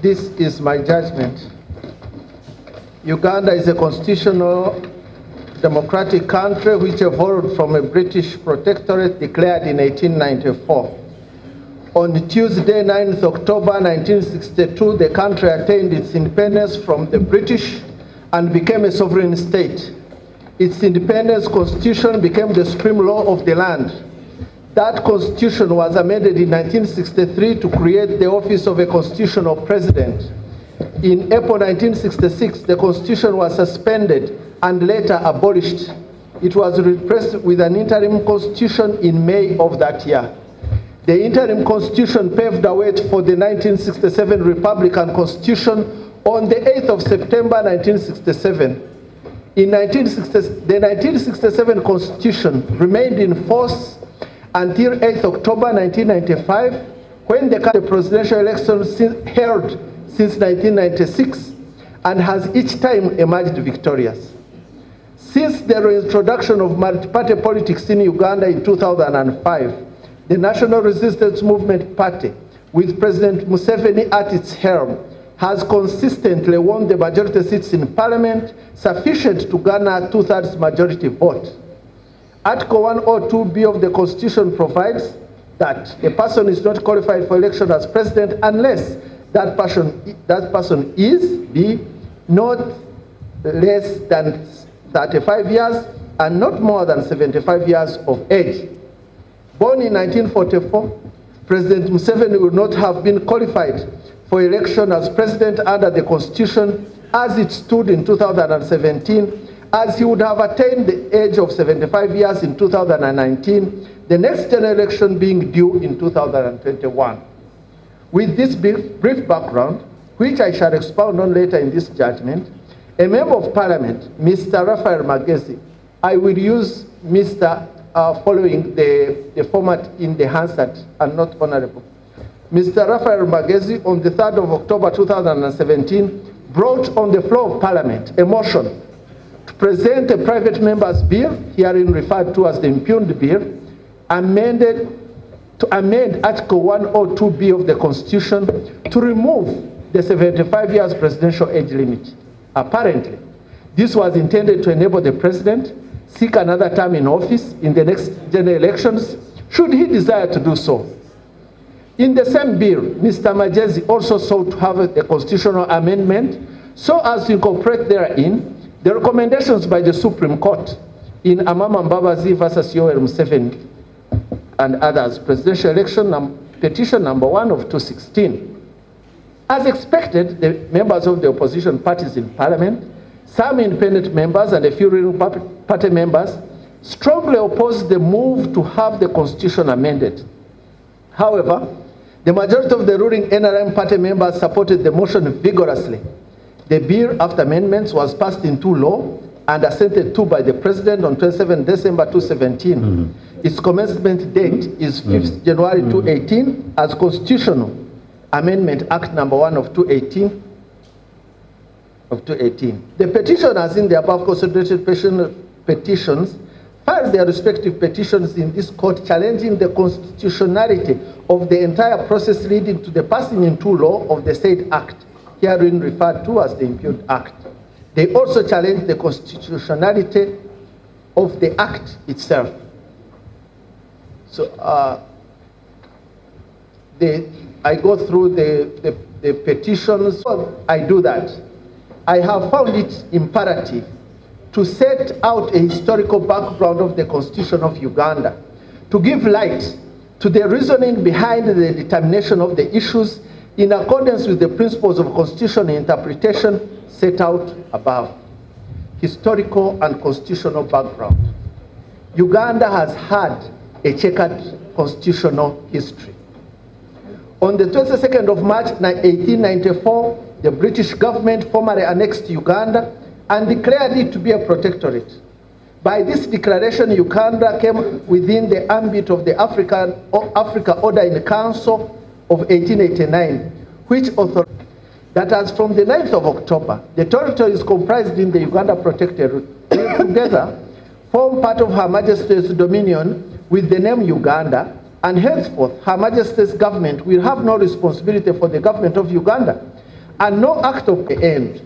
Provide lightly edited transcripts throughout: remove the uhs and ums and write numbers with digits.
This is my judgment. Uganda is a constitutional democratic country which evolved from a British protectorate declared in 1894. On Tuesday, 9th October 1962, the country attained its independence from the British and became a sovereign state. Its independence constitution became the supreme law of the land. That constitution was amended in 1963 to create the office of a constitutional president. In April 1966, the constitution was suspended and later abolished. It was replaced with an interim constitution in May of that year. The interim constitution paved the way for the 1967 Republican Constitution on the 8th of September 1967. The 1967 Constitution remained in force until 8th October 1995, when the presidential election held since 1996 and has each time emerged victorious. Since the reintroduction of multi-party politics in Uganda in 2005, the National Resistance Movement Party, with President Museveni at its helm, has consistently won the majority seats in parliament sufficient to garner a two-thirds majority vote. Article 102B of the Constitution provides that a person is not qualified for election as president unless that person is B, not less than 35 years and not more than 75 years of age. Born in 1944, President Museveni would not have been qualified for election as president under the Constitution as it stood in 2017, as he would have attained the age of 75 years in 2019, the next general election being due in 2021. With this brief background, which I shall expound on later in this judgment, a member of parliament, Mr. Raphael Magezi, I will use Mr. Following the format in the Hansard and not honorable. Mr. Raphael Magezi, on the 3rd of October 2017, brought on the floor of parliament a motion to present a private member's bill, herein referred to as the impugned bill, to amend Article 102B of the Constitution to remove the 75 years presidential age limit. Apparently, this was intended to enable the president seek another term in office in the next general elections, should he desire to do so. In the same bill, Mr. Magezi also sought to have a constitutional amendment so as to incorporate therein the recommendations by the Supreme Court in Amama Mbabazi versus Yoweri Museveni and others, presidential election petition number 1 of 2016. As expected, the members of the opposition parties in parliament, some independent members and a few ruling party members strongly opposed the move to have the constitution amended. However, the majority of the ruling NRM party members supported the motion vigorously. The bill, after amendments, was passed into law and assented to by the president on 27 December 2017. Its commencement date is 5th January 2018 as Constitutional Amendment Act number 1 of 2018. The petitioners in the above consolidated petitions filed their respective petitions in this court challenging the constitutionality of the entire process leading to the passing into law of the said act, herein referred to as the Impugned Act. They also challenged the constitutionality of the act itself. So I go through the petitions. So I do that. I have found it imperative to set out a historical background of the Constitution of Uganda, to give light to the reasoning behind the determination of the issues in accordance with the principles of constitutional interpretation set out above. Historical and constitutional background. Uganda has had a checkered constitutional history. On the 22nd of March 1894, the British government formally annexed Uganda and declared it to be a protectorate. By this declaration, Uganda came within the ambit of the Africa Order in Council of 1889, which authorized. that as from the 9th of October, the territories comprised in the Uganda Protectorate will together form part of Her Majesty's Dominion with the name Uganda, and henceforth Her Majesty's government will have no responsibility for the government of Uganda, and no act of the end.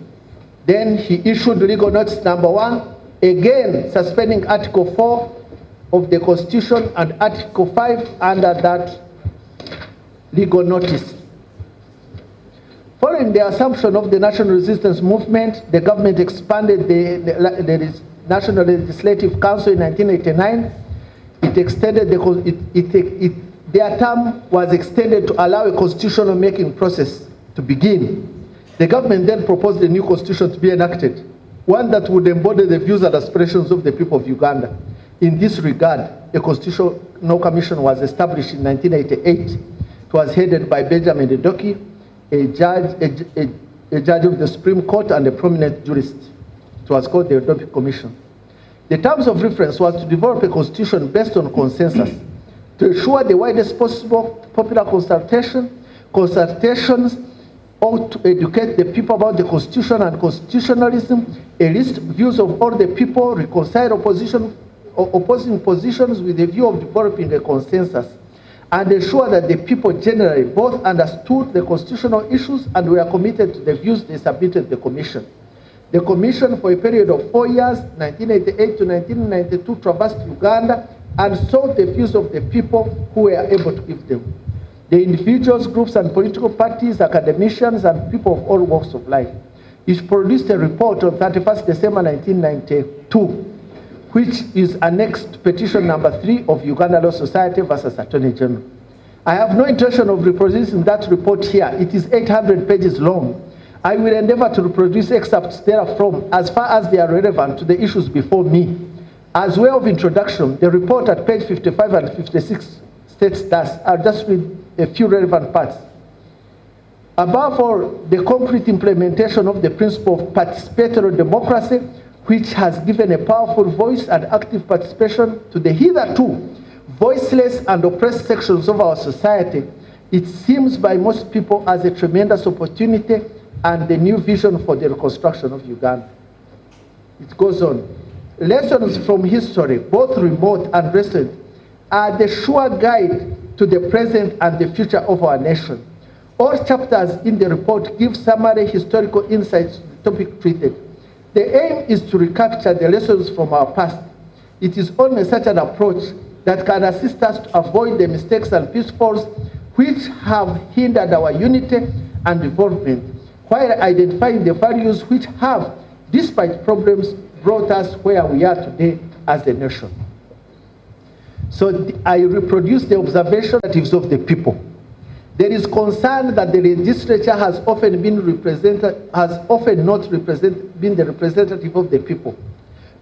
Then he issued legal notice number 1, again suspending Article 4 of the Constitution and Article 5 under that legal notice. Following the assumption of the National Resistance Movement, the government expanded the National Legislative Council in 1989. It extended their term was extended to allow a constitutional making process to begin. The government then proposed a new constitution to be enacted, one that would embody the views and aspirations of the people of Uganda. In this regard, a constitutional commission was established in 1988. It was headed by Benjamin Ndoki, a judge of the Supreme Court and a prominent jurist. It was called the Ndoki Commission. The terms of reference was to develop a constitution based on consensus, to ensure the widest possible popular consultations ought to educate the people about the Constitution and constitutionalism, enlist views of all the people, reconcile opposing positions with the view of developing a consensus, and ensure that the people generally both understood the constitutional issues and were committed to the views they submitted to the Commission. The Commission, for a period of 4 years, 1988 to 1992, traversed Uganda and sought the views of the people who were able to give them. The individuals, groups, and political parties, academicians, and people of all walks of life. It produced a report on 31st December 1992, which is annexed to petition number 3 of Uganda Law Society versus Attorney General. I have no intention of reproducing that report here. It is 800 pages long. I will endeavor to reproduce excerpts therefrom as far as they are relevant to the issues before me. As way of introduction, the report at page 55 and 56 states thus. I'll just read a few relevant parts. Above all, the concrete implementation of the principle of participatory democracy, which has given a powerful voice and active participation to the hitherto voiceless and oppressed sections of our society, it seems by most people as a tremendous opportunity and the new vision for the reconstruction of Uganda. It goes on. Lessons from history, both remote and recent, are the sure guide to the present and the future of our nation. All chapters in the report give summary historical insights to the topic treated. The aim is to recapture the lessons from our past. It is only such an approach that can assist us to avoid the mistakes and pitfalls which have hindered our unity and development, while identifying the values which have, despite problems, brought us where we are today as a nation. So I reproduce the observations of the people. There is concern that the legislature has often been not been the representative of the people.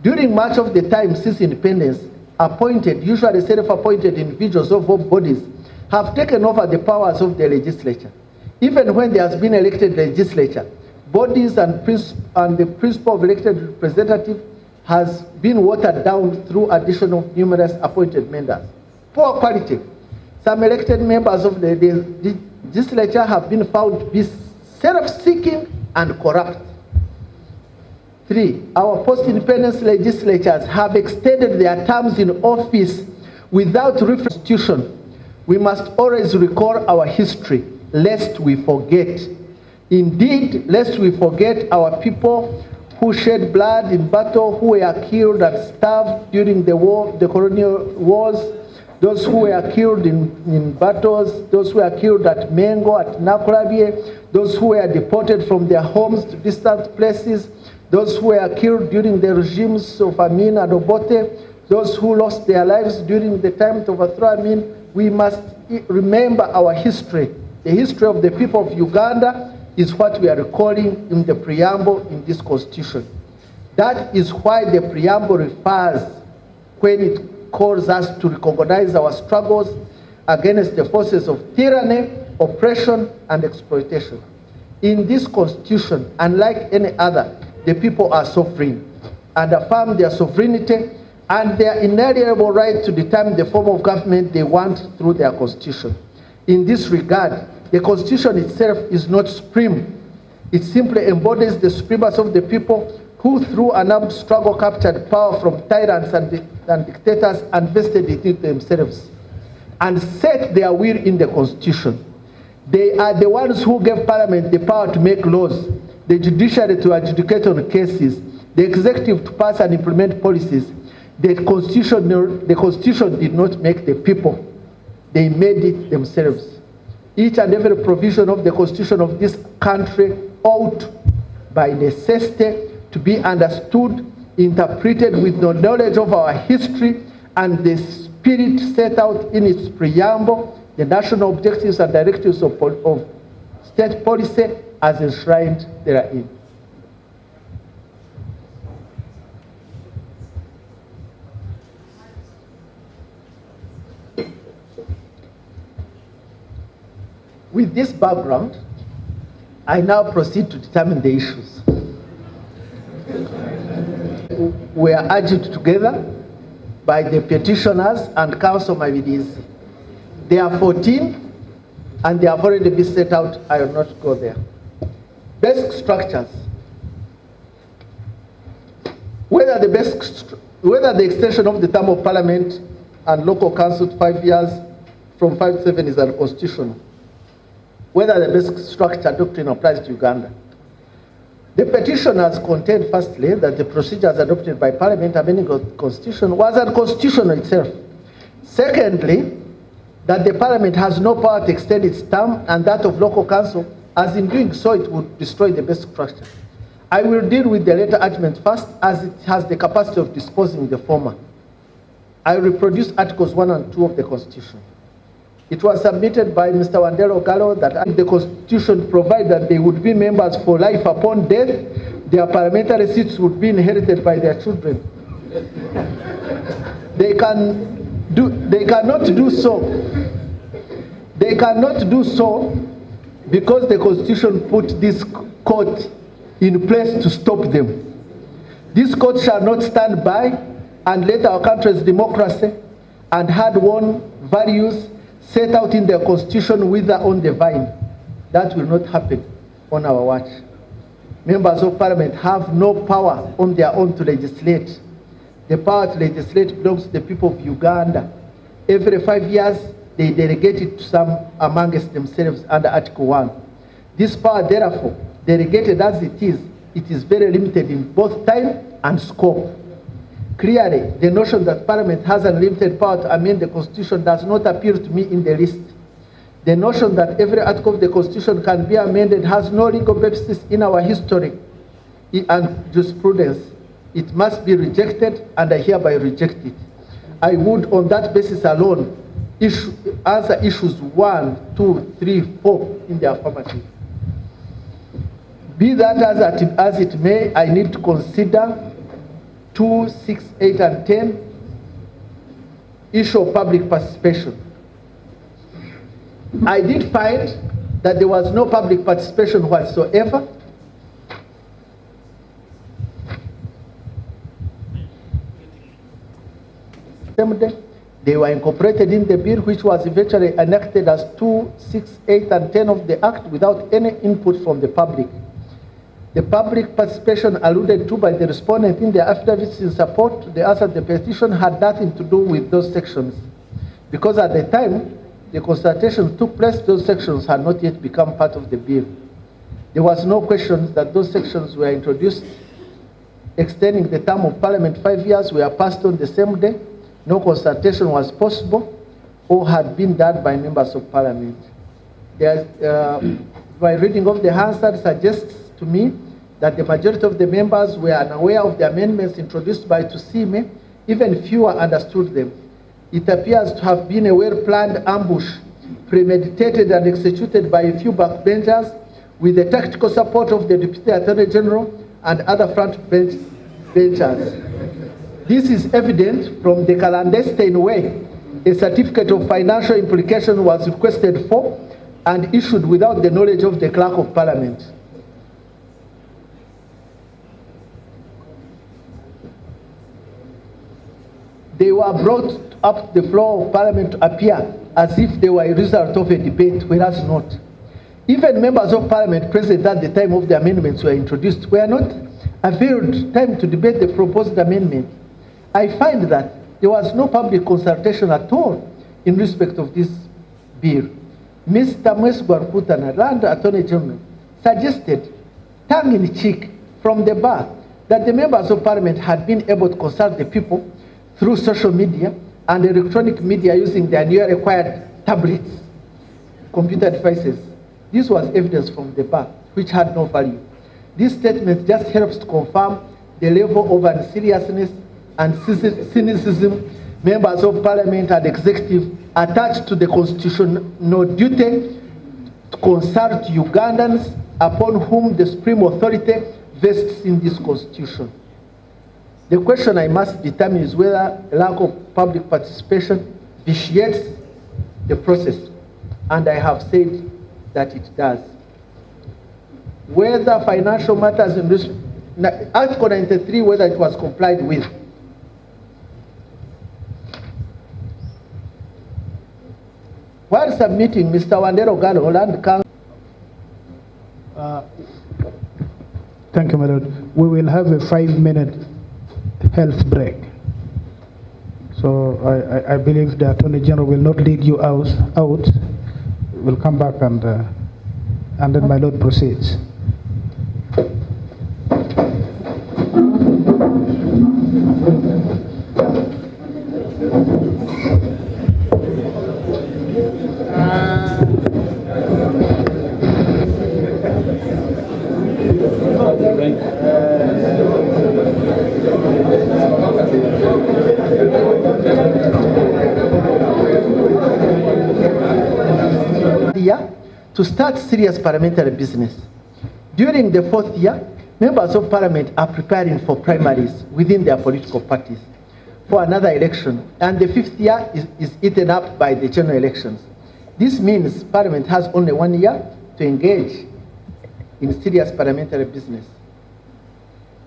During much of the time since independence, appointed, usually self-appointed individuals of all bodies have taken over the powers of the legislature. Even when there has been elected legislature, bodies and the principle of elected representative has been watered down through additional numerous appointed members. Poor quality. Some elected members of the legislature have been found to be self-seeking and corrupt. 3, our post-independence legislatures have extended their terms in office without restitution. We must always recall our history, lest we forget. Indeed, lest we forget our people who shed blood in battle, who were killed and starved during the colonial wars, those who were killed in battles, those who were killed at Mengo, at Nakulabye, those who were deported from their homes to distant places, those who were killed during the regimes of Amin and Obote, those who lost their lives during the time to overthrow Amin. We must remember our history. The history of the people of Uganda is what we are recalling in the preamble in this constitution. That is why the preamble refers, when it calls us to recognize our struggles against the forces of tyranny, oppression, and exploitation. In this constitution, unlike any other, the people are sovereign and affirm their sovereignty and their inalienable right to determine the form of government they want through their constitution. In this regard, the constitution itself is not supreme. It simply embodies the supremacy of the people who, through an armed struggle, captured power from tyrants and dictators and vested it in themselves and set their will in the Constitution. They are the ones who gave Parliament the power to make laws, the judiciary to adjudicate on cases, the executive to pass and implement policies. The Constitution did not make the people. They made it themselves. Each and every provision of the Constitution of this country ought, by necessity, to be understood, interpreted with the knowledge of our history and the spirit set out in its preamble, the national objectives and directives of state policy as enshrined therein. With this background, I now proceed to determine the issues. We are urged together by the petitioners and Council Mavidizi. There are 14, and they have already been set out. I will not go there. Basic structures. Whether the extension of the term of Parliament and local council to 5 years from 5 to 7 is unconstitutional. Whether the basic structure doctrine applies to Uganda. The petitioners contend, firstly, that the procedures adopted by Parliament amending the Constitution was unconstitutional itself. Secondly, that the Parliament has no power to extend its term and that of local council, as in doing so it would destroy the basic structure. I will deal with the latter argument first, as it has the capacity of disposing the former. I will reproduce Articles 1 and 2 of the Constitution. It was submitted by Mr. Wandelo Gallo that the Constitution provided that they would be members for life upon death. Their parliamentary seats would be inherited by their children. They cannot do so. They cannot do so because the Constitution put this court in place to stop them. This court shall not stand by and let our country's democracy and hard-won values set out in the Constitution wither on the vine. That will not happen on our watch. Members of Parliament have no power on their own to legislate. The power to legislate belongs to the people of Uganda. Every 5 years, they delegate it to some amongst themselves under Article 1. This power, therefore, delegated as it is very limited in both time and scope. Clearly, the notion that Parliament has unlimited power to amend the Constitution does not appeal to me in the least. The notion that every article of the Constitution can be amended has no legal basis in our history and jurisprudence. It must be rejected, and I hereby reject it. I would, on that basis alone, answer issues 1, 2, 3, 4 in the affirmative. Be that as it may, I need to consider 2, 6, 8, and 10, issue of public participation. I did find that there was no public participation whatsoever. They were incorporated in the bill, which was eventually enacted as 2, 6, 8, and 10 of the Act without any input from the public. The public participation alluded to by the respondent in their affidavits in support to the answer to the petition had nothing to do with those sections, because at the time the consultation took place, those sections had not yet become part of the bill. There was no question that those sections were introduced. Extending the term of Parliament 5 years were passed on the same day. No consultation was possible or had been done by members of Parliament. My reading of the answer suggests to me that the majority of the members were unaware of the amendments introduced by Tusime. Even fewer understood them. It appears to have been a well-planned ambush, premeditated and executed by a few backbenchers with the tactical support of the Deputy Attorney General and other frontbenchers. This is evident from the clandestine way a certificate of financial implication was requested for and issued without the knowledge of the Clerk of Parliament. They were brought up the floor of Parliament to appear as if they were a result of a debate, whereas not. Even members of parliament present at the time of the amendments were introduced were not availed time to debate the proposed amendment. I find that there was no public consultation at all in respect of this bill. Mr. Mwesgwarkutana, Land Attorney General, suggested, tongue-in-cheek from the bar, that the members of parliament had been able to consult the people through social media and electronic media using their newly acquired tablets, computer devices. This was evidence from the bar, which had no value. This statement just helps to confirm the level of unseriousness and cynicism members of parliament and executive attached to the constitutional duty to consult Ugandans upon whom the supreme authority vests in this constitution. The question I must determine is whether a lack of public participation vitiates the process, and I have said that it does. Whether financial matters in this, Article 93, whether it was complied with. While submitting, Mr. Wandero Galo, Land Council. Thank you, Madam. We will have a 5-minute health break. So I believe the Attorney General will not lead you out. We'll come back and then my Lord proceeds. To start serious parliamentary business. During the 4th year, members of parliament are preparing for primaries within their political parties for another election, and the 5th year is eaten up by the general elections. This means parliament has only 1 year to engage in serious parliamentary business.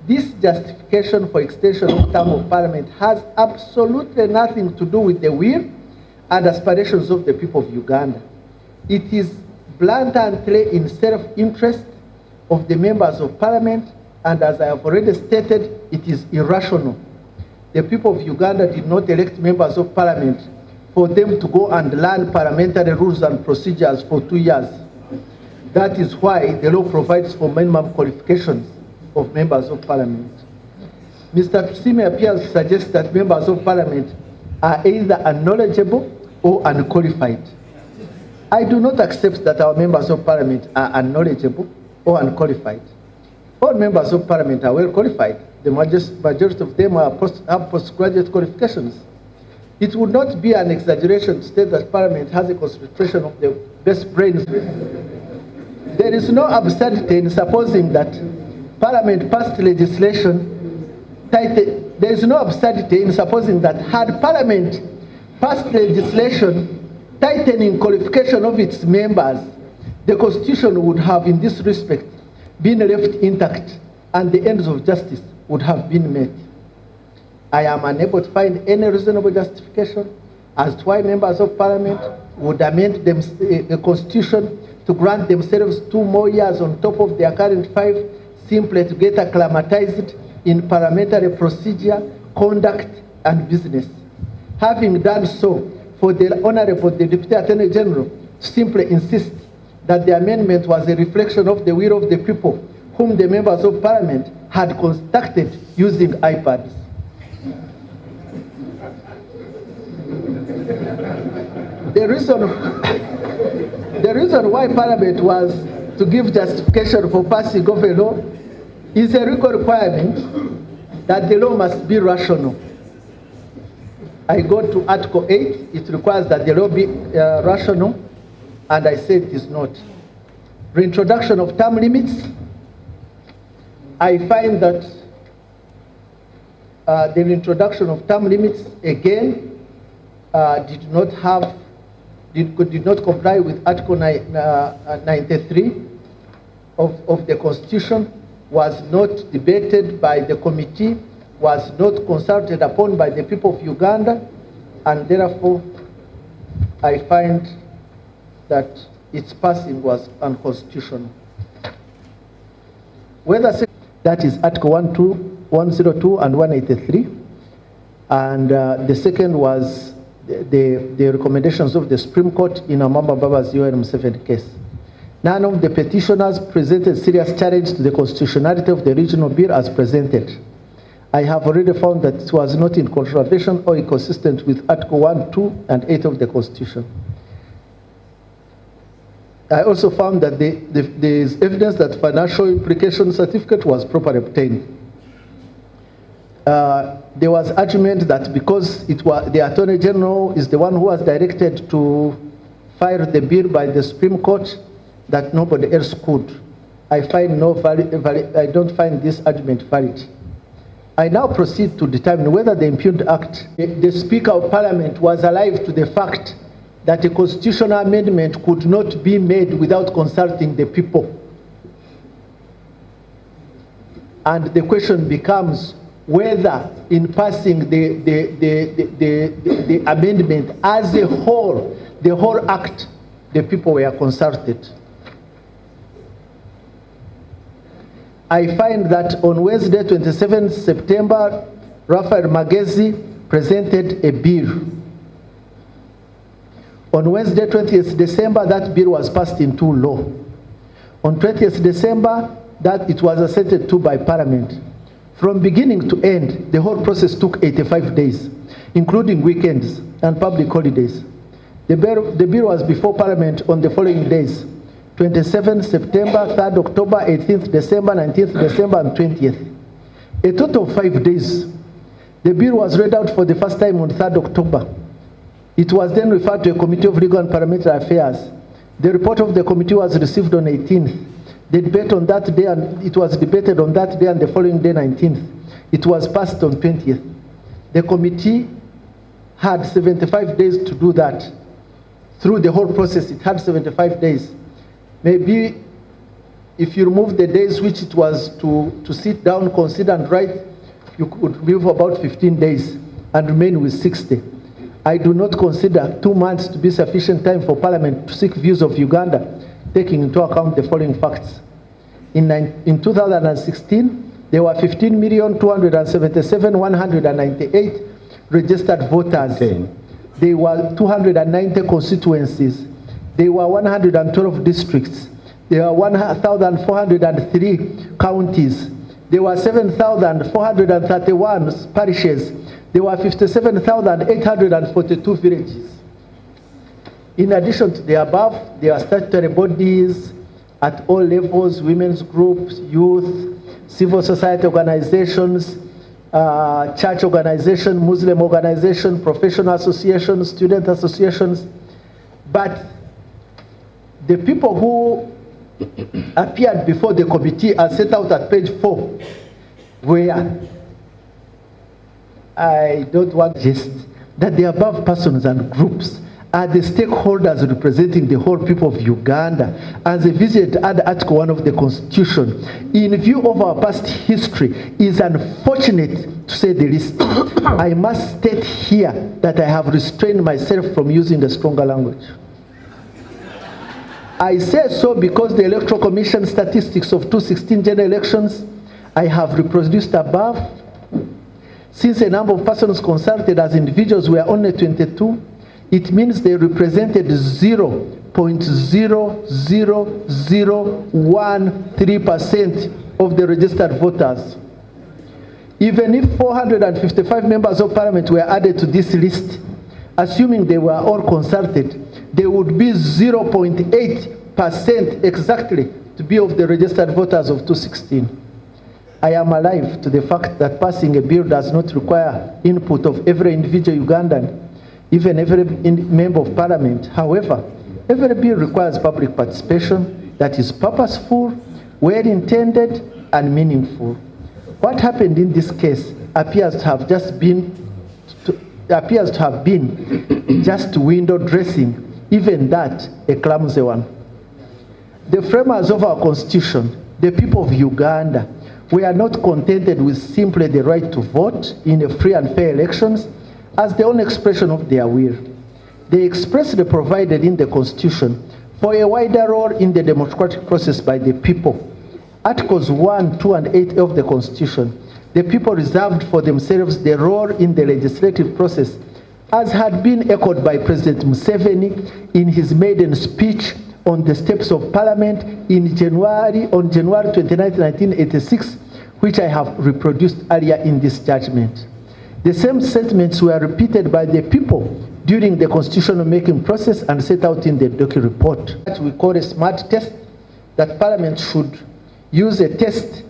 This justification for extension of term of parliament has absolutely nothing to do with the will and aspirations of the people of Uganda. It is blatantly in self-interest of the members of parliament, and as I have already stated, it is irrational. The people of Uganda did not elect members of parliament for them to go and learn parliamentary rules and procedures for 2 years. That is why the law provides for minimum qualifications of members of parliament. Mr. Tsime appears to suggest that members of parliament are either unknowledgeable or unqualified. I do not accept that our members of parliament are unknowledgeable or unqualified. All members of parliament are well qualified. The majority of them have postgraduate qualifications. It would not be an exaggeration to state that parliament has a concentration of the best brains. There is no absurdity in supposing that parliament passed legislation. There is no absurdity in supposing that had parliament passed legislation tightening qualification of its members, the constitution would have, in this respect, been left intact and the ends of justice would have been met. I am unable to find any reasonable justification as to why members of parliament would amend the constitution to grant themselves 2 more years on top of their current 5 simply to get acclimatized in parliamentary procedure, conduct, and business. Having done so, for the Honorable the Deputy Attorney General to simply insist that the amendment was a reflection of the will of the people whom the members of parliament had contacted using iPads. The reason why parliament was to give justification for passing of a law is a legal requirement that the law must be rational. I go to Article 8, it requires that the law be rational, and I say it is not. Reintroduction of term limits, I find that the reintroduction of term limits, again, did not comply with Article 93 of the Constitution, was not debated by the committee, was not consulted upon by the people of Uganda, and therefore I find that its passing was unconstitutional. Whether that is Article 102 and 183, and the second was the recommendations of the Supreme Court in Amamba Baba's UNM7 case. None of the petitioners presented serious challenge to the constitutionality of the regional bill as presented. I have already found that it was not in contravention or inconsistent with Article 1, 2, and 8 of the Constitution. I also found that there is evidence that financial implication certificate was properly obtained. There was argument that because it was the Attorney General is the one who was directed to file the bill by the Supreme Court, that nobody else could. I don't find this argument valid. I now proceed to determine whether the impugned act, the Speaker of Parliament was alive to the fact that a constitutional amendment could not be made without consulting the people. And the question becomes whether in passing the amendment as a whole, the whole act, the people were consulted. I find that on Wednesday, 27 September, Raphael Magezi presented a bill. On Wednesday, 20th December, that bill was passed into law. On 20th December, that it was assented to by Parliament. From beginning to end, the whole process took 85 days, including weekends and public holidays. The bill was before Parliament on the following days: 27th September, 3rd October, 18th December, 19th December, and 20th. A total of 5 days. The bill was read out for the first time on 3rd October. It was then referred to a Committee of Legal and Parliamentary Affairs. The report of the committee was received on 18th. The debate on that day, and it was debated on that day and the following day, 19th. It was passed on 20th. The committee had 75 days to do that. Through the whole process, it had 75 days. Maybe if you remove the days which it was to sit down, consider and write, you could leave about 15 days and remain with 60. I do not consider 2 months to be sufficient time for Parliament to seek views of Uganda, taking into account the following facts. In 2016, there were 15,277,198 registered voters. Okay. There were 290 constituencies. There were 112 districts. There were 1,403 counties. There were 7,431 parishes. There were 57,842 villages. In addition to the above, there are statutory bodies at all levels: women's groups, youth, civil society organizations, church organizations, Muslim organizations, professional associations, student associations. But the people who appeared before the committee as set out at page 4 were, I don't want to just, that the above persons and groups are the stakeholders representing the whole people of Uganda as a visit under Article 1 of the Constitution, in view of our past history, is unfortunate to say the least. I must state here that I have restrained myself from using a stronger language. I say so because the Electoral Commission statistics of 2016 general elections I have reproduced above, since a number of persons consulted as individuals were only 22, it means they represented 0.00013% of the registered voters. Even if 455 members of Parliament were added to this list, assuming they were all consulted, there would be 0.8% exactly to be of the registered voters of 2016. I am alive to the fact that passing a bill does not require input of every individual Ugandan, even every member of Parliament. However, every bill requires public participation that is purposeful, well-intended, and meaningful. What happened in this case appears to have been just window dressing, even that a clumsy one. The framers of our Constitution, the people of Uganda, were not contented with simply the right to vote in a free and fair elections as the only expression of their will. They expressly provided in the Constitution for a wider role in the democratic process by the people. Articles 1, 2, and 8 of the Constitution, the people reserved for themselves the role in the legislative process, as had been echoed by President Museveni in his maiden speech on the steps of Parliament on January 29, 1986, which I have reproduced earlier in this judgment. The same sentiments were repeated by the people during the constitutional making process and set out in the Doki report. That we call a smart test, that Parliament should use a test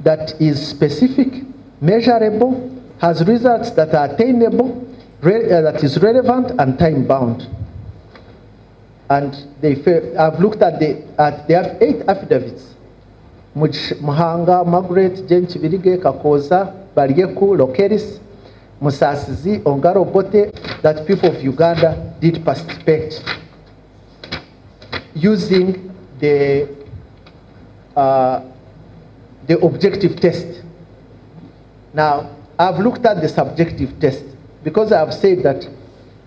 that is specific, measurable, has results that are attainable, that is relevant and time-bound. And I've looked at they have 8 affidavits, which Muhanga, Margaret, Jane Chibirige, Kakoza, Baryeku, Lokeris, Musasizi, Ongaro Bote, that people of Uganda did participate using the objective test. Now, I've looked at the subjective test because I've said that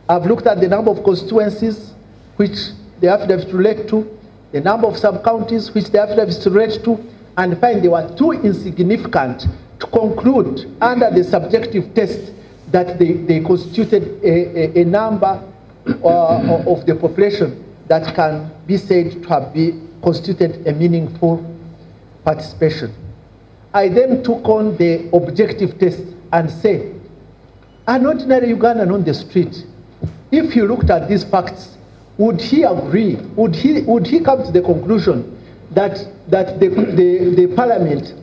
I've looked at the number of constituencies which the affidavits relate to, the number of sub-counties which the affidavits relate to, and find they were too insignificant to conclude under the subjective test that they constituted a number of the population that can be said to have constituted a meaningful participation. I then took on the objective test and said, an ordinary Ugandan on the street, if he looked at these facts, would he agree? Would he come to the conclusion that the Parliament,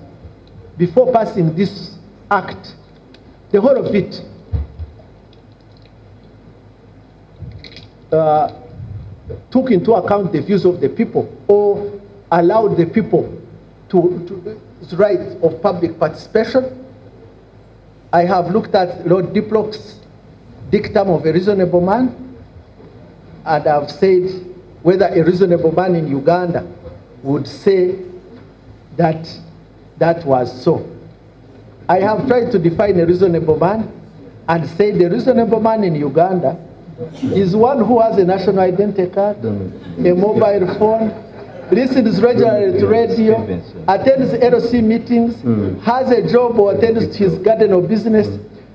before passing this act, the whole of it, took into account the views of the people or allowed the people to its right of public participation? I have looked at Lord Diplock's dictum of a reasonable man, and I've said whether a reasonable man in Uganda would say that that was so. I have tried to define a reasonable man and say the reasonable man in Uganda is one who has a national identity card, a mobile phone, listens regularly to radio, attends LC meetings, has a job or attends to his garden or business,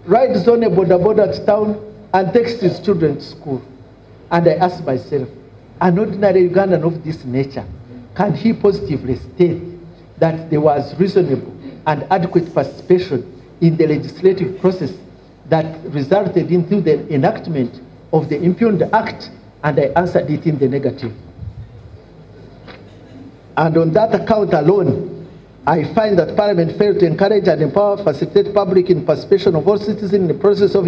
rides on a boda to town, and takes his children to school. And I ask myself, an ordinary Ugandan of this nature, can he positively state that there was reasonable and adequate participation in the legislative process that resulted into the enactment of the Impugned Act? And I answered it in the negative. And on that account alone, I find that Parliament failed to encourage and empower, facilitate public in participation of all citizens in the process of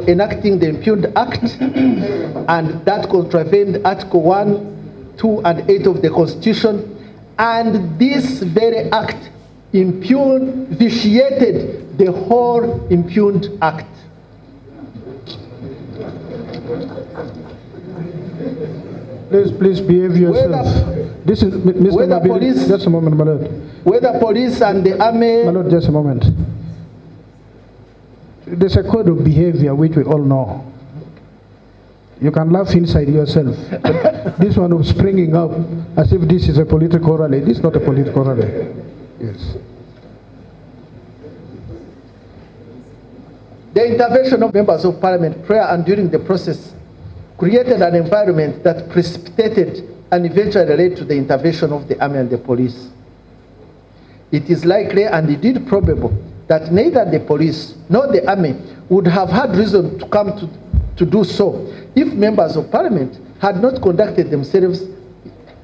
enacting the Impugned Act, and that contravened Article 1, 2, and 8 of the Constitution. And this very act vitiated the whole Impugned Act. Please behave yourself. This is Mr. Mabili. Just a moment, my lord. Whether police and the army. My lord, just a moment. There's a code of behavior which we all know. You can laugh inside yourself. This one was springing up as if this is a political rally. This is not a political rally. Yes. The intervention of members of Parliament prior and during the process created an environment that precipitated and eventually led to the intervention of the army and the police. It is likely and indeed probable that neither the police nor the army would have had reason to come to do so if members of Parliament had not conducted themselves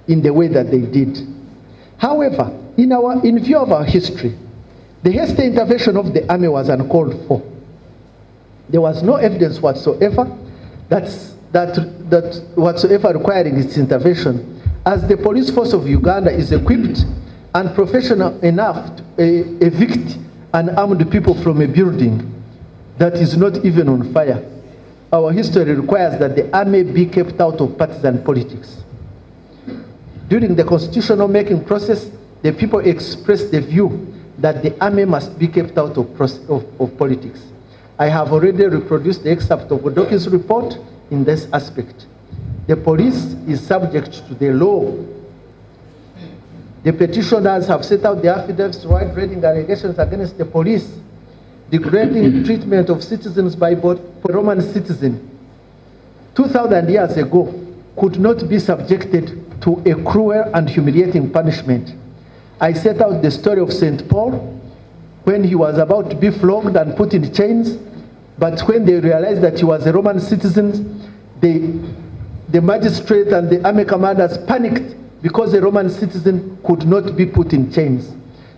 in the way that they did. However, in view of our history, the hasty intervention of the army was uncalled for. There was no evidence whatsoever that whatsoever requiring its intervention, as the police force of Uganda is equipped and professional enough to evict unarmed people from a building that is not even on fire. Our history requires that the army be kept out of partisan politics. During the constitutional making process, the people expressed the view that the army must be kept out of politics. I have already reproduced the excerpt of Godoki's report in this aspect. The police is subject to the law. The petitioners have set out the affidavits wide-ranging allegations against the police, degrading treatment of citizens by both Roman citizen 2,000 years ago could not be subjected to a cruel and humiliating punishment. I set out the story of St. Paul when he was about to be flogged and put in chains, but when they realized that he was a Roman citizen, the magistrate and the army commanders panicked because a Roman citizen could not be put in chains.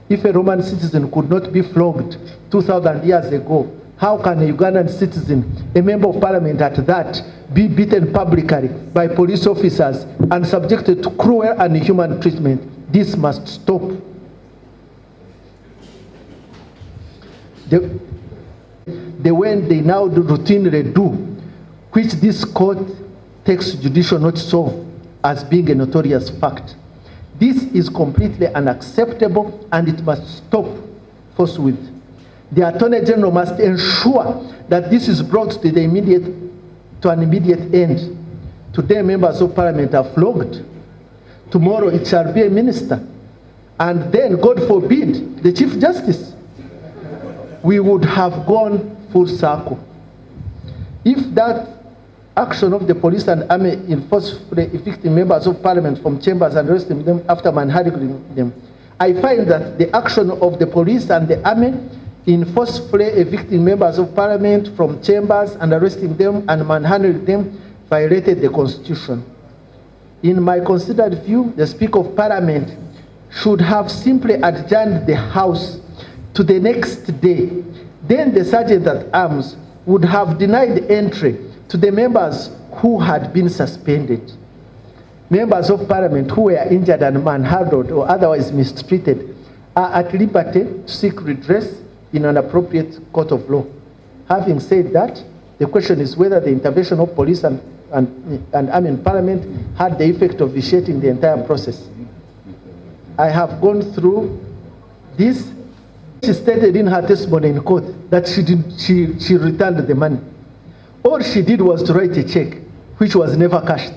If a Roman citizen could not be flogged 2,000 years ago, how can a Ugandan citizen, a member of parliament at that, be beaten publicly by police officers and subjected to cruel and inhuman treatment? This must stop. The way they now routinely do, which this court takes judicial notice of as being a notorious fact. This is completely unacceptable and it must stop forthwith. The Attorney General must ensure that this is brought to an immediate end. Today, members of parliament are flogged. Tomorrow it shall be a minister. And then, God forbid, the Chief Justice. We would have gone full circle. If that action of the police and army in forcefully evicting members of parliament from chambers and arresting them after manhandling them, I find that the action of the police and the army in forcefully evicting members of parliament from chambers and arresting them and manhandling them violated the Constitution. In my considered view, the Speaker of Parliament should have simply adjourned the House to the next day. Then the Sergeant at Arms would have denied entry to the members who had been suspended. Members of Parliament who were injured and manhandled or otherwise mistreated are at liberty to seek redress in an appropriate court of law. Having said that, the question is whether the intervention of police and army in Parliament had the effect of vitiating the entire process. I have gone through this. She stated in her testimony in court that she returned the money. All she did was to write a check, which was never cashed.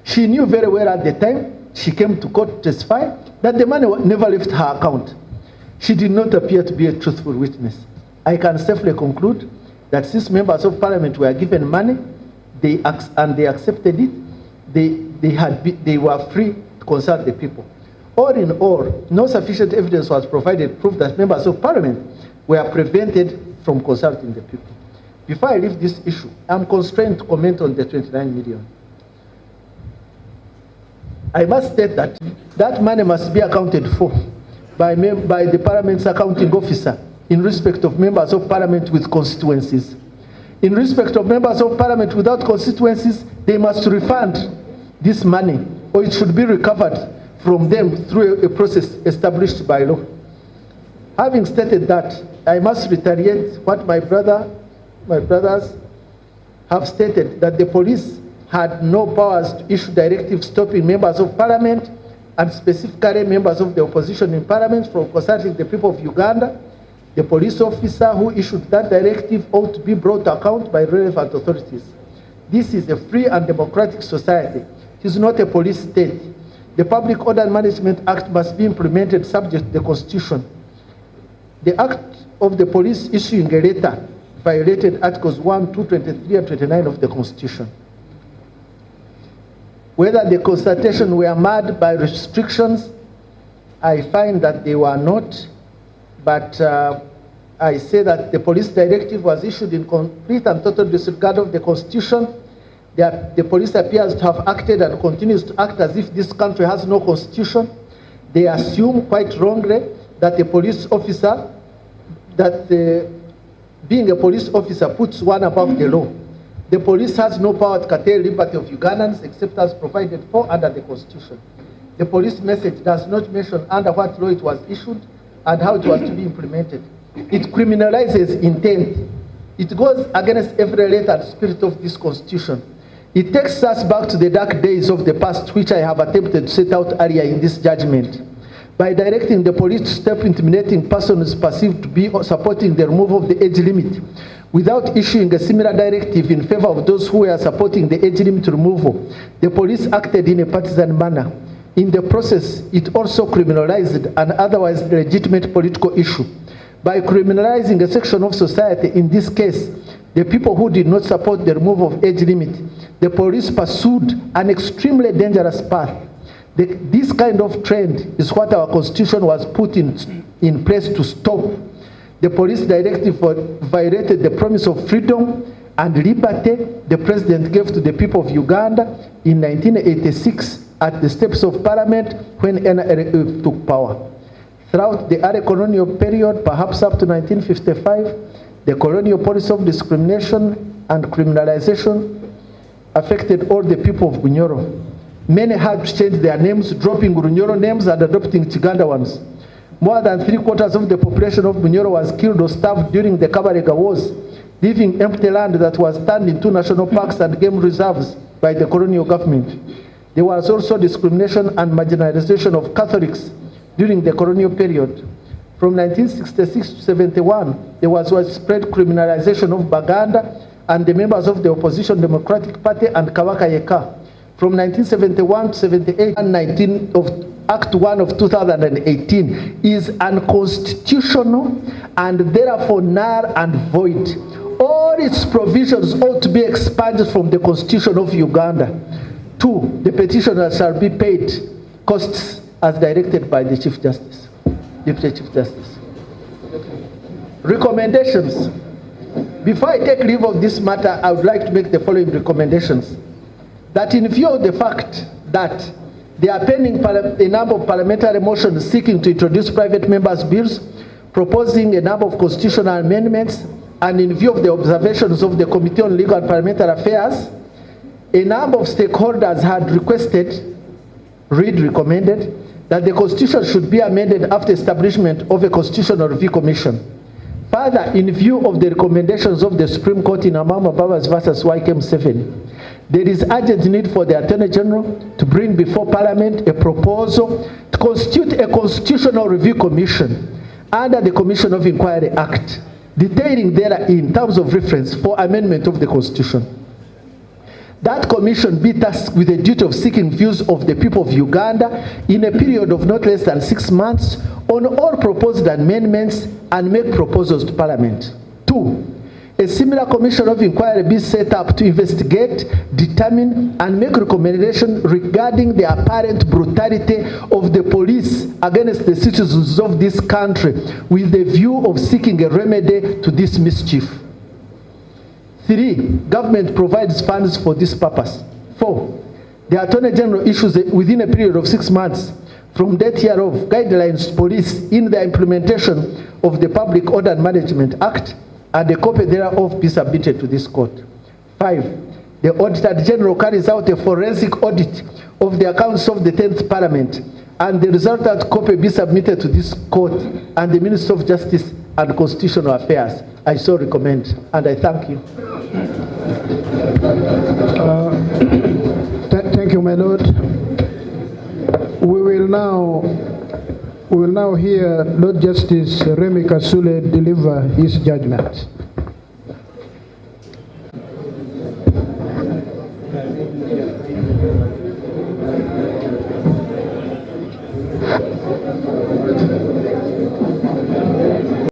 She knew very well at the time she came to court to testify that the money never left her account. She did not appear to be a truthful witness. I can safely conclude that since members of parliament were given money and they accepted it, they were free to consult the people. All in all, no sufficient evidence was provided to prove that members of parliament were prevented from consulting the people. Before I leave this issue, I'm constrained to comment on the 29 million. I must state that that money must be accounted for by the Parliament's accounting officer in respect of members of Parliament with constituencies. In respect of members of Parliament without constituencies, they must refund this money or it should be recovered from them through a process established by law. Having stated that, I must reiterate what my brothers have stated, that the police had no powers to issue directives stopping members of Parliament and specifically members of the opposition in Parliament from consulting the people of Uganda. The police officer who issued that directive ought to be brought to account by relevant authorities. This is a free and democratic society. It is not a police state. The Public Order and Management Act must be implemented subject to the Constitution. The act of the police issuing a letter violated Articles 1, 2, 23, and 29 of the Constitution. Whether the consultation were marred by restrictions, I find that they were not, but I say that the police directive was issued in complete and total disregard of the Constitution. The police appears to have acted and continues to act as if this country has no constitution. They assume quite wrongly that a police officer, being a police officer puts one above the law. The police has no power to curtail liberty of Ugandans except as provided for under the Constitution. The police message does not mention under what law it was issued and how it was to be implemented. It criminalizes intent. It goes against every letter and spirit of this Constitution. It takes us back to the dark days of the past, which I have attempted to set out earlier in this judgment. By directing the police to stop intimidating persons perceived to be supporting the removal of the age limit, Without issuing a similar directive in favor of those who were supporting the age limit removal, the police acted in a partisan manner. In the process, it also criminalized an otherwise legitimate political issue. By criminalizing a section of society, in this case, the people who did not support the removal of age limit, the police pursued an extremely dangerous path. This kind of trend is what our constitution was put in place to stop. The police directive violated the promise of freedom and liberty the president gave to the people of Uganda in 1986 at the steps of parliament when NRA took power. Throughout the early colonial period, perhaps up to 1955, the colonial policy of discrimination and criminalization affected all the people of Bunyoro. Many had to change their names, dropping Bunyoro names and adopting Chiganda ones. More than 3/4 of the population of Bunyoro was killed or starved during the Kabarega Wars, leaving empty land that was turned into national parks and game reserves by the colonial government. There was also discrimination and marginalization of Catholics during the colonial period. From 1966 to 71, there was widespread criminalization of Baganda and the members of the opposition Democratic Party and Kabaka Yeka. From 1971 to 78, and Act 1 of 2018 is unconstitutional and therefore null and void. All its provisions ought to be expunged from the Constitution of Uganda. 2, the petitioner shall be paid costs as directed by the Chief Justice, Deputy Chief Justice. Recommendations. Before I take leave of this matter, I would like to make the following recommendations. That in view of the fact that there are pending a number of parliamentary motions seeking to introduce private members' bills, proposing a number of constitutional amendments, and in view of the observations of the Committee on Legal and Parliamentary Affairs, a number of stakeholders had recommended that the Constitution should be amended after establishment of a Constitutional Review Commission. Further, in view of the recommendations of the Supreme Court in Amama Babas versus YKM 7, there is urgent need for the Attorney General to bring before Parliament a proposal to constitute a Constitutional Review Commission under the Commission of Inquiry Act, detailing therein terms of reference for amendment of the Constitution. That commission be tasked with the duty of seeking views of the people of Uganda in a period of not less than 6 months on all proposed amendments and make proposals to Parliament. 2, a similar commission of inquiry be set up to investigate, determine, and make recommendations regarding the apparent brutality of the police against the citizens of this country with the view of seeking a remedy to this mischief. 3, government provides funds for this purpose. 4, the Attorney General issues within a period of 6 months from date hereof guidelines to police in the implementation of the Public Order and Management Act, and a copy thereof be submitted to this court. 5, the Auditor General carries out a forensic audit of the accounts of the 10th Parliament, and the resultant copy be submitted to this court and the Minister of Justice and Constitutional Affairs. I so recommend, and I thank you. Thank you, my lord. We will now hear Lord Justice Remy Kasule deliver his judgment.